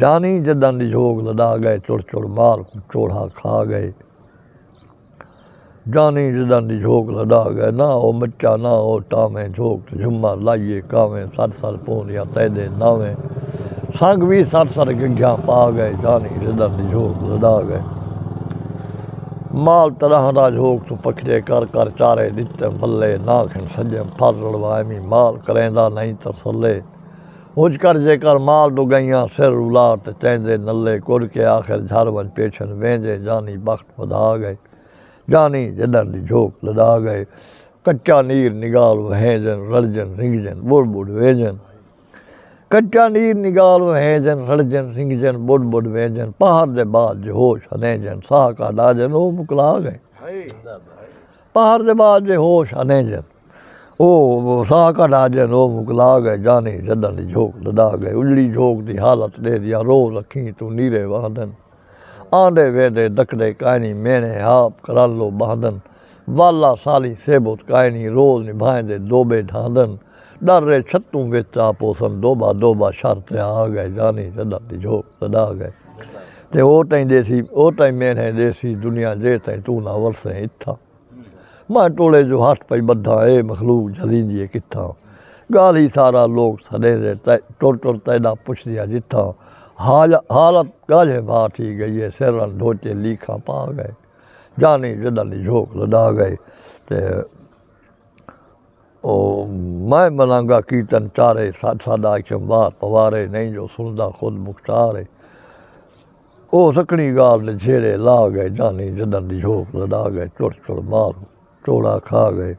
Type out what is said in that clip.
जानी जदन दी झोक लदा गए चुड़ चुड़ माल चोड़ा खा गए जानी जदन दी झोक लदा गए ना ओ मच्चा ना ओ टावें झोक झुम्मा लाइए कावें सर सर पोनिया तैदे नावें संग भी सर सर गंघिया पा गए जानी जदन दी झोक लदा गए माल तरह दा झोक तू पखड़े कर कर चारे दिते भले नाखन सजे फर लड़वामी माल करेंदा नहीं तरसले हुज कर जेकर माल दो गईयां सिर उलाट चैंदे नल्ले कुर के आखिर झर वन पेछन वेंजे जानी बख्त वधा गए जानी जदन दी झोक लदा गए कच्चा नीर निगाल वहेजन रड़जन रिंगजन बुड़ बुड़ वेजन कच्चा नीर निगाल वहेजन रड़जन रिंगजन बुड़ बुड़ वेजन पहाड़ दे बाद जो होश हनेजन साह का डाजन ओ मुकला गए पहाड़ दे बाद जो होश हनेजन ओ साह का डाजन ओ मुकला गए जानी जदन दी झोक लदा गए उजड़ी झोक दी हालत दे दिया रोज रखी तू नीरे वादन आंदे वेदे दकड़े कायनी मेने हाप करल लो बहादन वाला साली सेबुत कायनी रोज निभाएंदे दोबे ढांदन डर रे छत्तू बेचा पोसन दोबा शर्त आ गए जानी जदन दी झोक लदा गए ते ओ ताईं मेने देसी दुनिया जे ताईं तू ना वरसे इत्था मैं टोले जो हथ पई बधा ए मखलूक जलींदी किथा गाली सारा लोग सड़े दे टुर टुर तैदा पुछदिया जिथा हालत गाले भा थी गई है सिरन ढोचे लीखा पा गए जानी जदन दी झोक लदा गए ते ओ मैं मनांगा कीर्तन चारे सादा बात पवारे नहीं जो सुनदा खुद मुख्तार ओ सकनी गाल ने झेड़े ला गए जानी जदन दी झोक लदा गए चुड़ चुड़ माल चोड़ा खा गए